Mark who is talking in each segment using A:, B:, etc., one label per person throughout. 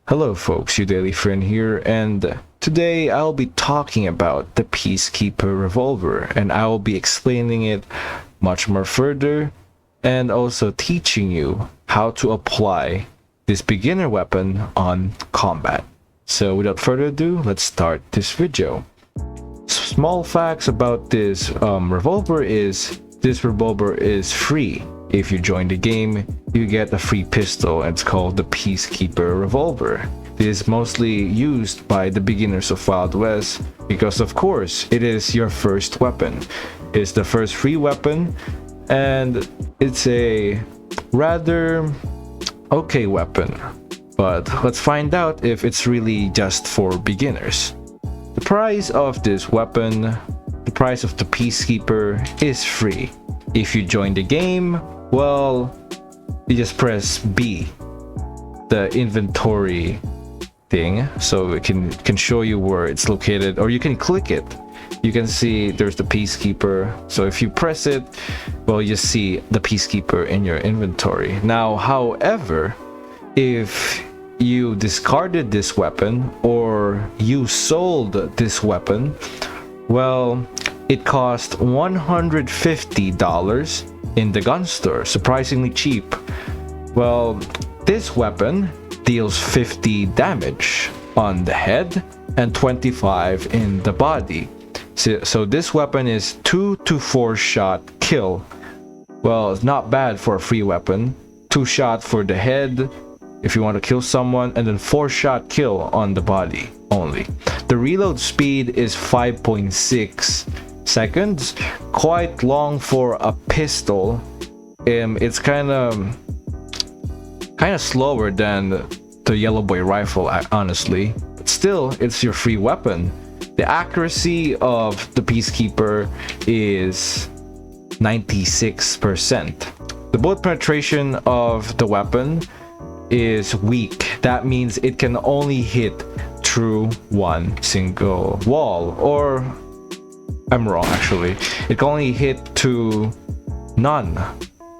A: Hello folks, your daily friend here, and today I'll be talking about the Peacekeeper Revolver, and I will be explaining it much more further and also teaching you how to apply this beginner weapon on combat. So without further ado, let's start this video. Small facts about this revolver is this revolver is free. If you join the game, you get a free pistol, and it's called the Peacekeeper Revolver. This is mostly used by the beginners of Wild West because, of course, it is your first weapon. It's the first free weapon, and it's a rather okay weapon. But let's find out if it's really just for beginners. The price of this weapon, the price of the Peacekeeper, is free. If you join the game, well, you just press B, the inventory thing, so it can show you where it's located, or you can click it. You can see there's the Peacekeeper, so if you press it, well, you see the Peacekeeper in your inventory. Now, however, if you discarded this weapon or you sold this weapon, well, it cost $150 in the gun store, surprisingly cheap. Well, this weapon deals 50 damage on the head and 25 in the body. So this weapon is 2 to 4 shot kill. Well, it's not bad for a free weapon. 2 shot for the head if you want to kill someone, and then 4 shot kill on the body only. The reload speed is 5.6 seconds, quite long for a pistol. It's kind of slower than the Yellow Boy rifle, honestly. But still, it's your free weapon. The accuracy of the Peacekeeper is 96%. The bullet penetration of the weapon is weak. That means it can only hit through one single wall, or I'm wrong actually. It can only hit to none.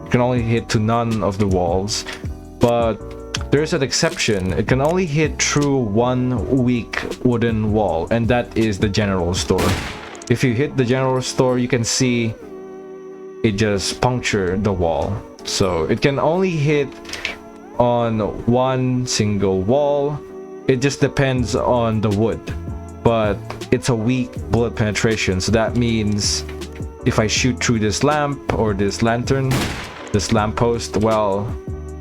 A: It can only hit to none of the walls, but there's an exception. It can only hit through one weak wooden wall, and that is the general store. If you hit the general store, you can see it just puncture the wall. So it can only hit on one single wall. It just depends on the wood, but it's a weak bullet penetration. So that means if I shoot through this lamp or this lantern, this lamppost, well,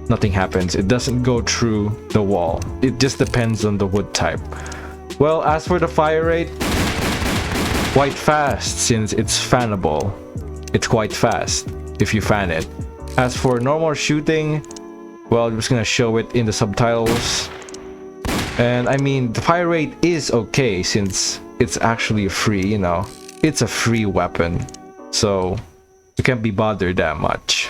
A: nothing happens. It doesn't go through the wall. It just depends on the wood type. Well, as for the fire rate, quite fast since it's fannable. It's quite fast if you fan it. As for normal shooting, well, I'm just gonna show it in the subtitles. And I mean, the fire rate is okay since it's actually free, you know. It's a free weapon, so you can't be bothered that much.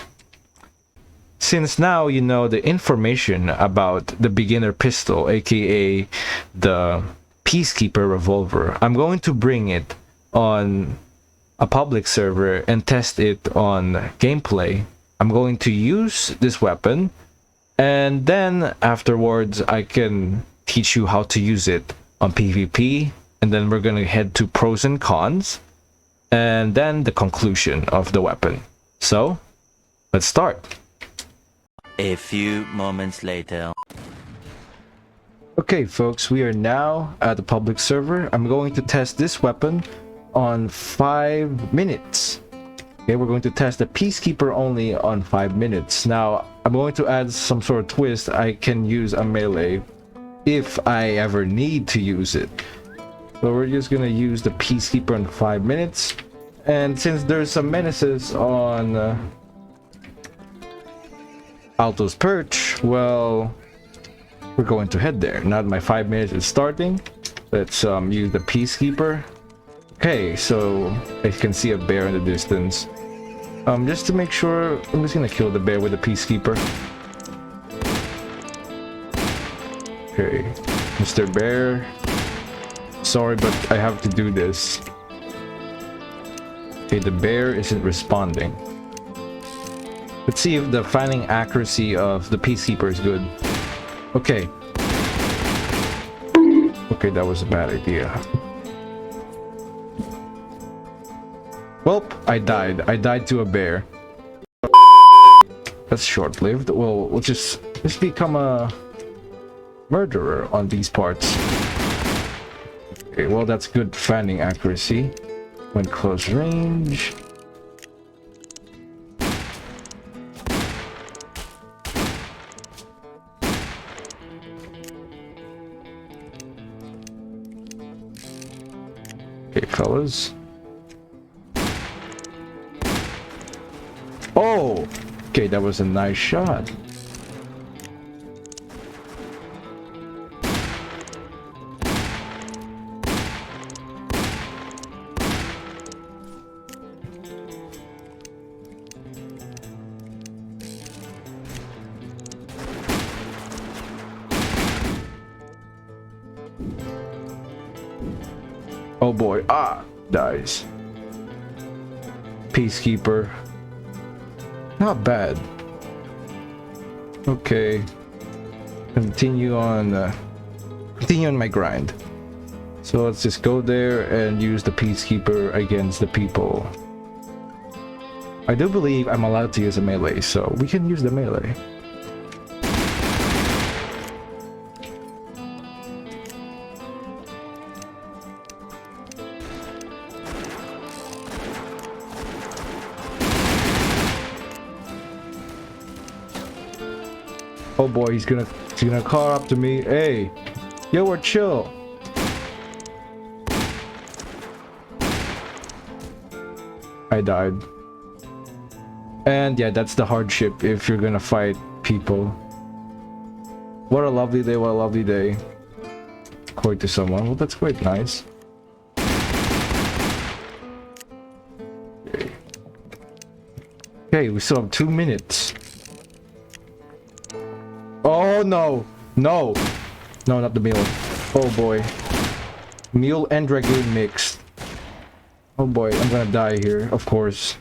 A: Since now you know the information about the beginner pistol, aka the Peacekeeper Revolver, I'm going to bring it on a public server and test it on gameplay. I'm going to use this weapon, and then afterwards I can teach you how to use it on PvP, and then we're gonna head to pros and cons, and then the conclusion of the weapon. So let's start.
B: A few moments later.
A: Okay folks, we are now at the public server. I'm going to test this weapon on 5 minutes. Okay, we're going to test the Peacekeeper only on 5 minutes. Now, I'm going to add some sort of twist. I can use a melee if I ever need to use it. So we're just gonna use the Peacekeeper in 5 minutes. And since there's some menaces on Alto's perch, well, we're going to head there. Now that my 5 minutes is starting, let's use the Peacekeeper. Okay, so I can see a bear in the distance. Just to make sure, I'm just gonna kill the bear with the Peacekeeper. Okay, Mr. Bear. Sorry, but I have to do this. Okay, the bear isn't responding. Let's see if the fanning accuracy of the Peacekeeper is good. Okay. Okay, that was a bad idea. Well, I died. I died to a bear. That's short-lived. Well, we'll just become a murderer on these parts. Okay, well, that's good fanning accuracy when close range. Okay, fellas. Oh! Okay, that was a nice shot. Oh boy, dies. Peacekeeper. Not bad. Okay. Continue on my grind. So let's just go there and use the Peacekeeper against the people. I do believe I'm allowed to use a melee, so we can use the melee. Oh boy, he's gonna call up to me. Hey, yo, we're chill. I died. And yeah, that's the hardship if you're gonna fight people. What a lovely day, what a lovely day. According to someone. Well, that's quite nice. Okay, we still have 2 minutes. Oh no! No! No, not the mule. Oh boy. Mule and Dragoon mixed. Oh boy, I'm gonna die here, of course.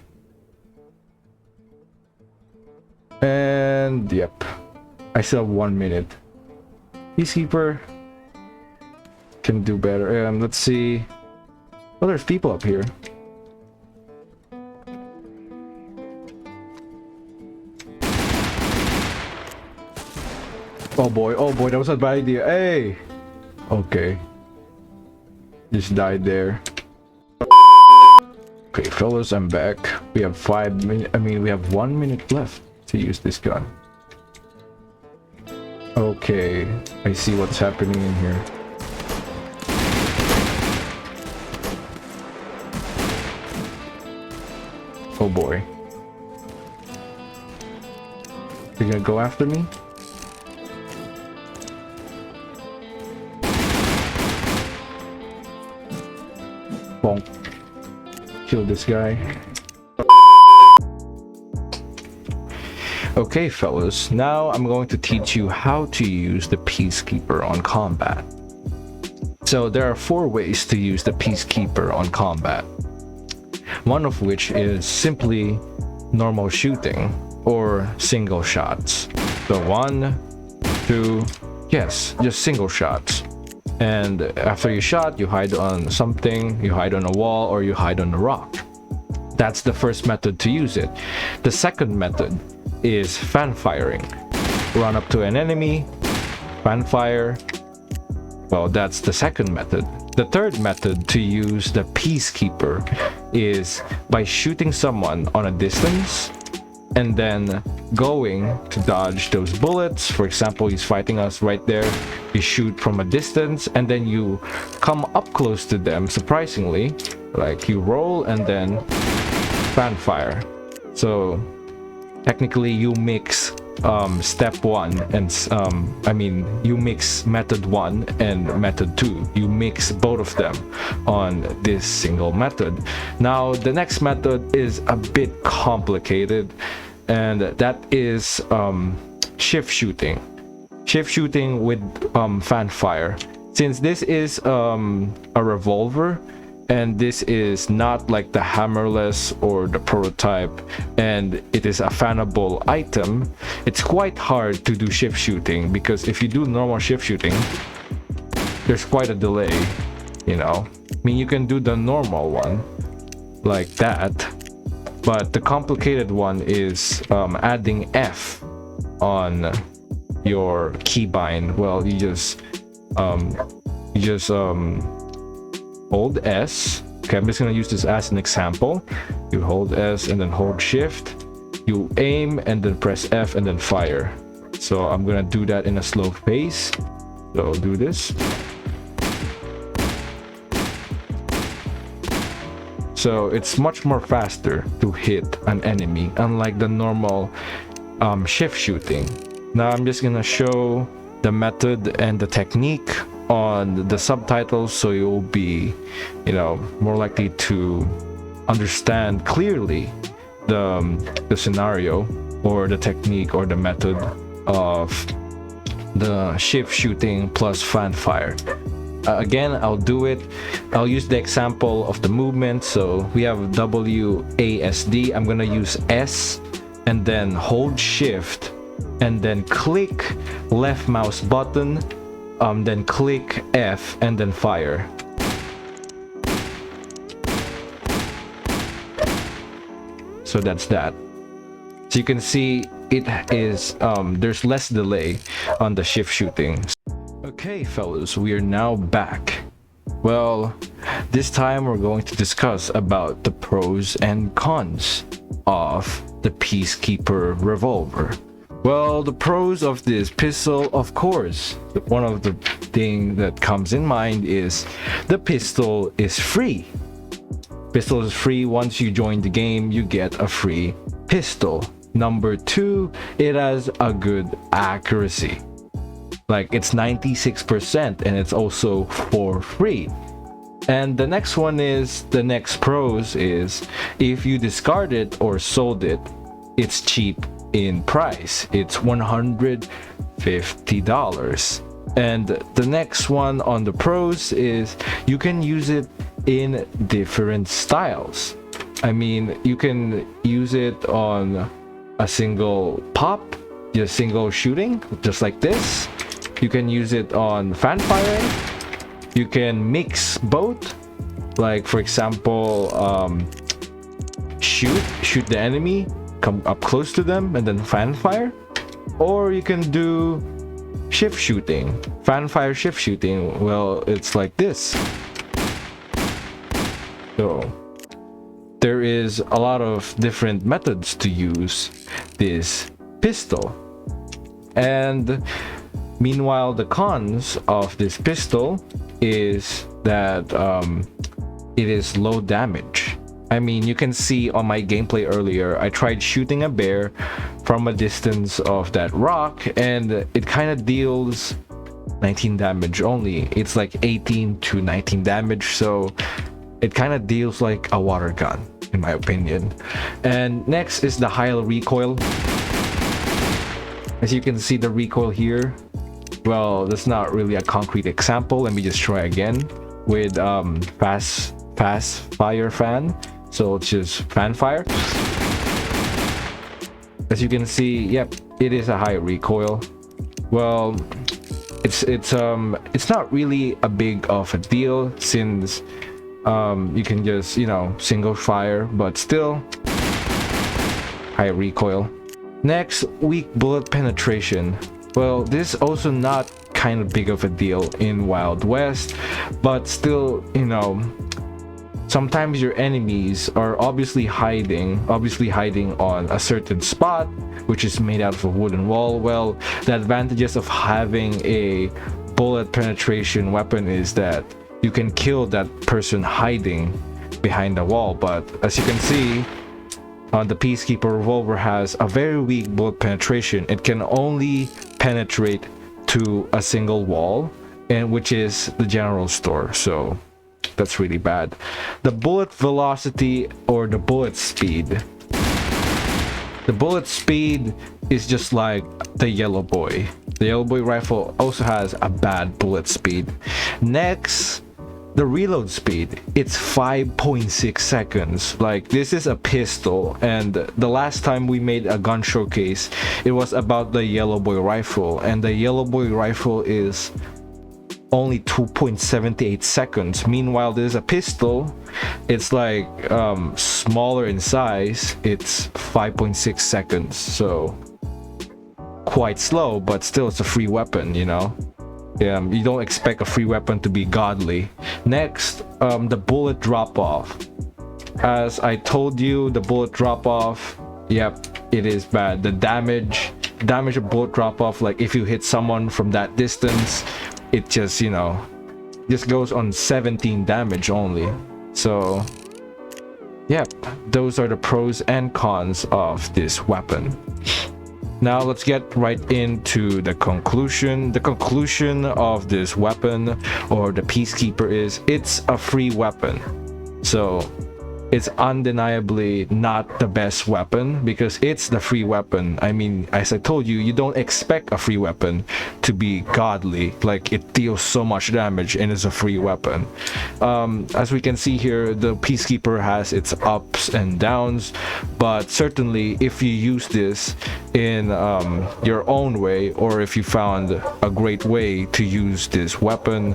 A: And yep. I still have 1 minute. Peacekeeper can do better. Let's see. Well, there's people up here. Oh boy, that was a bad idea. Hey! Okay. Just died there. Okay, fellas, I'm back. We have 5 minutes. I mean, we have 1 minute left to use this gun. Okay, I see what's happening in here. Oh boy. They're gonna go after me? Bonk. Kill this guy. Okay, fellas, now I'm going to teach you how to use the Peacekeeper on combat. So there are 4 ways to use the Peacekeeper on combat. One of which is simply normal shooting or single shots. So 1, 2, yes, just single shots. And after you shot, you hide on something, you hide on a wall, or you hide on a rock. That's the first method to use it. The second method is fan firing. Run up to an enemy, fan fire. Well, that's the second method. The third method to use the Peacekeeper is by shooting someone on a distance and then going to dodge those bullets. For example, he's fighting us right there. You shoot from a distance and then you come up close to them, surprisingly. Like you roll and then fan fire. So technically you mix step 1 and you mix method 1 and method 2. You mix both of them on this single method. Now the next method is a bit complicated, and that is shift shooting. Shift shooting with fan fire. Since this is a revolver, and this is not like the hammerless or the prototype, and it is a fannable item, it's quite hard to do shift shooting, because if you do normal shift shooting, there's quite a delay, you know. I mean, you can do the normal one like that, but the complicated one is adding F on your keybind. Well, you just hold S. Okay, I'm just gonna use this as an example. You hold S and then hold shift, you aim and then press F and then fire. So I'm gonna do that in a slow pace. So do this. So it's much more faster to hit an enemy, unlike the normal shift shooting. Now I'm just gonna show the method and the technique on the subtitles, so you'll be, you know, more likely to understand clearly the scenario or the technique or the method of the shift shooting plus fan fire. Again, I'll do it. I'll use the example of the movement. So we have WASD. I'm gonna use S and then hold shift and then click left mouse button, then click F and then fire. So that's that. So you can see it is there's less delay on the shift shooting. Okay, fellas, we are now back. Well, this time we're going to discuss about the pros and cons of the Peacekeeper Revolver. Well, the pros of this pistol, of course, one of the thing that comes in mind is the pistol is free. Pistol is free. Once you join the game, you get a free pistol. Number two, it has a good accuracy. Like, it's 96% and it's also for free. And the next one is, the next pros is, if you discard it or sold it, it's cheap in price. It's $150. And the next one on the pros is you can use it in different styles. I mean, you can use it on a single pop, just single shooting, just like this. You can use it on fan firing. You can mix both, like for example, shoot the enemy, come up close to them and then fan fire. Or you can do shift shooting, fan fire shift shooting. Well, it's like this. So there is a lot of different methods to use this pistol. And meanwhile, the cons of this pistol is that it is low damage. I mean, you can see on my gameplay earlier, I tried shooting a bear from a distance of that rock and it kind of deals 19 damage only. It's like 18 to 19 damage, so it kind of deals like a water gun in my opinion. And next is the high recoil. As you can see, the recoil here, well, that's not really a concrete example. Let me just try again with fast fire fan. So it's just fan fire. As you can see, yep, it is a high recoil. Well, it's not really a big of a deal since you can just, you know, single fire, but still high recoil. Next, weak bullet penetration. Well, this is also not kind of big of a deal in Wild West, but still, you know, sometimes your enemies are obviously hiding on a certain spot, which is made out of a wooden wall. Well, the advantages of having a bullet penetration weapon is that you can kill that person hiding behind the wall. But as you can see, the Peacekeeper Revolver has a very weak bullet penetration. It can only penetrate to a single wall, and which is the general store. So that's really bad. The bullet velocity or the bullet speed. The bullet speed is just like the Yellow Boy. The Yellow Boy rifle also has a bad bullet speed. Next, the reload speed. It's 5.6 seconds. Like, this is a pistol, and the last time we made a gun showcase, it was about the Yellow Boy rifle, and the Yellow Boy rifle is only 2.78 seconds. Meanwhile, there's a pistol, it's like smaller in size, it's 5.6 seconds. So quite slow, but still it's a free weapon, you know. You don't expect a free weapon to be godly. Next, the bullet drop off. As I told you, the bullet drop off, yep, it is bad. The damage of bullet drop off, like if you hit someone from that distance, it just, you know, just goes on 17 damage only. So yep, those are the pros and cons of this weapon. Now let's get right into the conclusion. The conclusion of this weapon, or the Peacekeeper, is it's a free weapon. So it's undeniably not the best weapon because it's the free weapon. I mean, as I told you, you don't expect a free weapon to be godly. Like, it deals so much damage and is a free weapon. As we can see here, the Peacekeeper has its ups and downs, but certainly if you use this in your own way, or if you found a great way to use this weapon,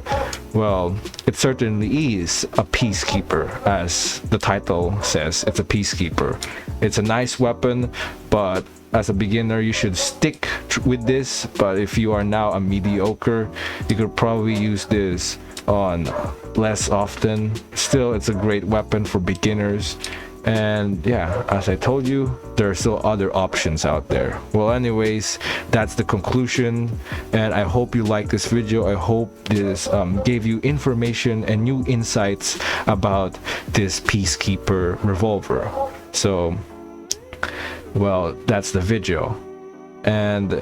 A: well, it certainly is a Peacekeeper. As the title says, it's a Peacekeeper. It's a nice weapon, but as a beginner you should stick with this. But if you are now a mediocre, you could probably use this on less often. Still, it's a great weapon for beginners. And yeah, as I told you, there are still other options out there. Well, anyways, that's the conclusion, and I hope you like this video. I hope this gave you information and new insights about this Peacekeeper revolver. So, well, that's the video, and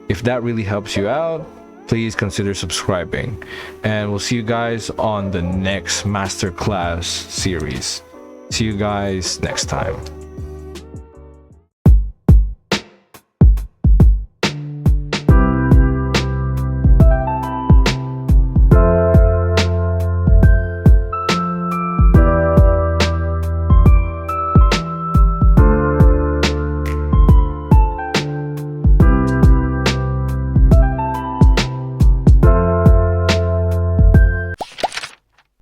A: if that really helps you out, please consider subscribing, and we'll see you guys on the next masterclass series. See you guys next time.